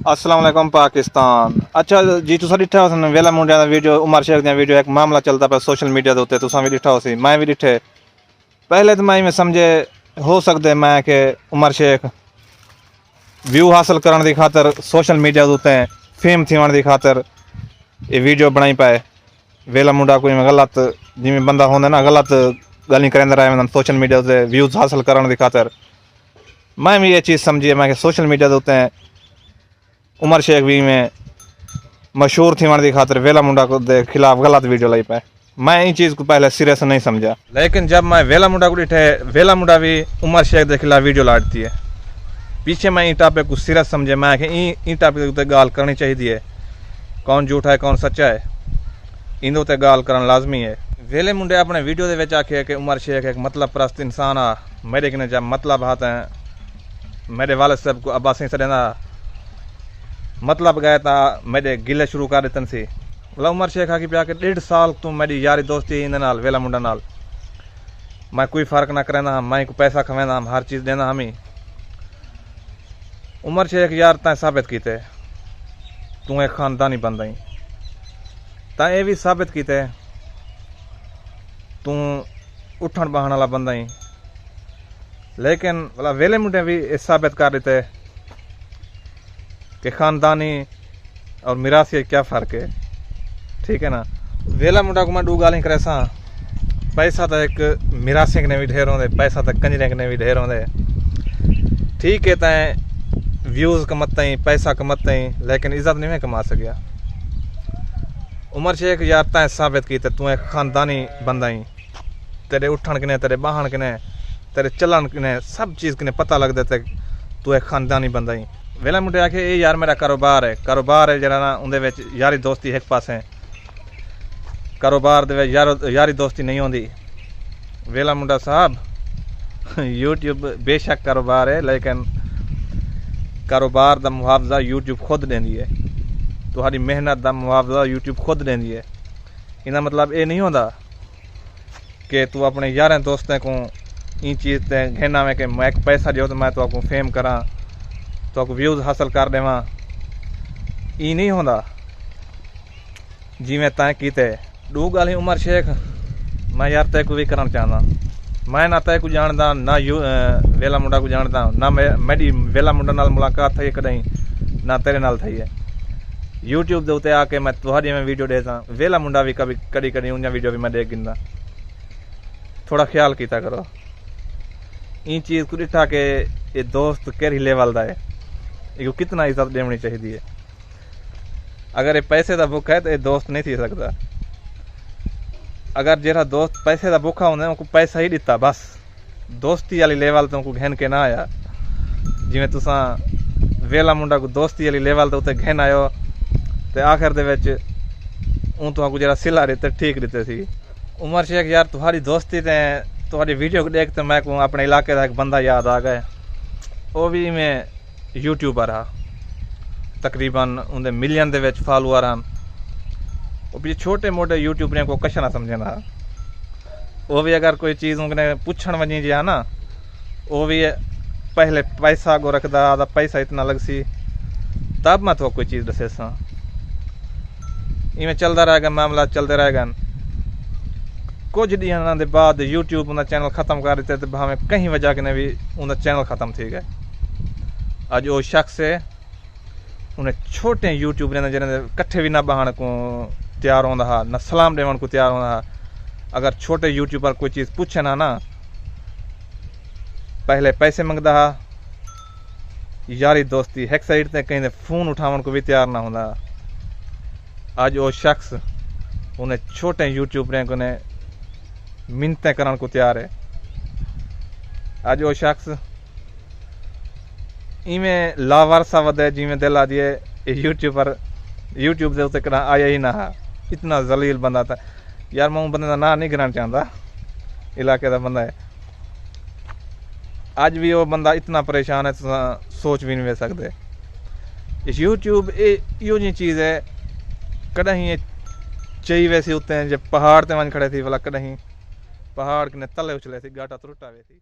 अस्सलाम वालेकुम पाकिस्तान। अच्छा जी, तुसा डिठा हो वेला मुंडिया दा वीडियो, उमर शेख दा वीडियो, एक मामला चलता पे सोशल मीडिया दे उत्ते, तुसा भी डिठा हो सी, मैं भी डिठे। पहले तो मैं समझे हो सकदे मैं कि उमर शेख व्यू हासिल करने की खातर सोशल मीडिया दे उत्ते फेम थीवण की खातर ये वीडियो बनाई पाए। वेला मुंडा कोई गलत जिमें बंदा होंदा ना, गलत गल्लां करंदा रहे सोशल मीडिया से व्यूज हासिल करने की खातर। मैं भी ये चीज़ समझी मैं कि सोशल मीडिया के उत्ते उमर शेख भी में मशहूर थीवण की खातर वेला मुंडा के खिलाफ गलत वीडियो लाई पाए। मैं इन चीज़ को पहले सिरे से नहीं समझा, लेकिन जब मैं वेला मुंडा को डिठे, वेला मुंडा भी उमर शेख के खिलाफ वीडियो लाटती है। पीछे मैं इन टॉपिक को सीरियस समझे, मैं कि इन टॉपिक के गाल करनी चाहिए। कौन झूठा है कौन सच्चा है, इन उत्ते गाल करना लाजमी है। वेले मुंडे अपने वीडियो के विच आखे कि उमर शेख एक मतलब परस्त इंसान आ, मेरे कने जब मतलब हाथ है, मेरे वालिद साहब को अब्बासी सड़ेंदा मतलब गए था, मेरे गिले शुरू कर दिते सी। मतलब उमर शेख आखी पिया कि 1.5 साल तू मेरी यारी दोस्ती इन नाल वेला मुंडा नाल, मैं कोई फर्क ना करेंदा, मैं को पैसा खवेंदा, हर चीज़ देना हमी। उमर शेख यार तैं साबित कीते तू एक खानदानी बंदा ही, तैं ये भी साबित कीते तू उठन बहन वाला बंदा ही। लेकिन मतलब वेले मुंडे भी साबित कर देते कि खानदानी और मिरासी क्या फ़र्क है, ठीक है ना। वेला मुंडा को मैं दो गाली करे सा, पैसा तो एक मिरासी ने भी ढेर होंदे, पैसा तो कंजरे ने भी ढेर होंदे। ठीक है तैं व्यूज़ कमत ही, पैसा कमत ही, लेकिन इज्जत नहीं में कमा सकिया। उमर शेख यार तैं साबित की तू एक खानदानी बंदा ही, तेरे उठन किने, तेरे बहन किने, तेरे चलन किने, सब चीज़ किने पता लग देते तू एक खानदानी बंदा ही। वेला मुंडे आखे ये यार मेरा कारोबार है जरा ना, उनदे विच यारी दोस्ती एक पासे, कारोबार दे विच यारी दोस्ती नहीं होंदी। वेला मुंडा साहब यूट्यूब बेशक कारोबार है, लेकिन कारोबार का मुआवजा यूट्यूब खुद देंदी है, तुम्हारी मेहनत का मुआवजा यूट्यूब खुद देंदी है। इना मतलब ये नहीं होता कि तू अपने यारें दोस्तों को इन चीज़ से घेना में कि मैं पैसा जो तो मैं तो आपको फेम करा, तो आपको व्यूज़ हासिल कर देवा। ये नहीं होता जिमें तैं कीते। दो गाली उमर शेख मैं यार तय को भी करना चाहता, मैं ना तय को जानता ना वेला मुंडा को जानता, ना मेरी वेला मुंडा नाल मुलाकात थी कदई, ना तेरे नाल थी है। यूट्यूब के उत्ते आके मैं तुहारी में वीडियो देता, वेला मुंडा भी कभी कड़ी कड़ी उन वीडियो भी मैं देख गिंदा। थोड़ा ख्याल किया करो इन चीज़ को, डिठा के ये दोस्त केरी लेवल का है, ये कितना इज्जत देनी चाहिए है। अगर ये पैसे का भुखा है तो ये दोस्त नहीं थी सकता। अगर जरा दोस्त पैसे का भुखा होंगे उनको पैसा ही दिता, बस दोस्ती वाली लेवल तो उनको घेन के ना आया। जिमें तुसा वेला मुंडा को दोस्ती वाली लेवल तो उत्ते घेन आयो, तो आखिर दे विच उन तुहाकू जरा सिला देते ठीक देते सी। उमर शेख यार तुम्हारी दोस्ती ते तुम्हारी वीडियो को देखते मैं को अपने इलाके का एक बंदा याद आ गए, वो भी मैं यूट्यूबर हा, तकरीबन उनके मिलियन दे विच फॉलोअर हैं। वो भी छोटे मोटे यूट्यूबरें को कश ना समझना, वो भी अगर कोई चीज़ उनके पुछण वजी जा ना, वो भी पहले पैसा गो रखदा, पैसा इतना लग सी तब मैं तो कोई चीज़ दसे सा। इवें चलता रहेगा, मामला चलते रहेगा। कुछ दिन के बाद यूट्यूब उनका चैनल ख़त्म कर देते, तो भावें कहीं वजह के भी उनका चैनल ख़त्म थी गए। अज वो शख्स है उन्हें छोटे यूट्यूबर ने जिन्हें कट्ठे भी ना बहान को तैयार होंदा हा, ना सलाम देवन को तैयार होंदा हा। अगर छोटे यूट्यूबर कोई चीज़ पूछे ना पहले पैसे मंगदा हा, यारी दोस्ती एक साइड से कहीं फोन उठावन को भी तैयार ना होंदा। आज वो शख्स उन्हें छोटे यूट्यूबरें को ने मिन्नतें करने को तैयार है। आज वो शख्स इवें लावारसा वधे जिमें दिल आ दिए यूट्यूब के उत्ते करा आया ही ना हा। इतना जलील बंदा था यार, मैं बंदे का ना नहीं गिराना चाहता, इलाके का बंदा है। आज भी वो बंदा इतना परेशान है तो सोच भी नहीं वे सकते। इस यूट्यूब यो जी चीज़ है, कहीं चाहिए वैसे होते हैं जब पहाड़ ते वन खड़े थी, वाला कहीं पहाड़ के तले उछले थी, गाटा त्रुटा वे थी।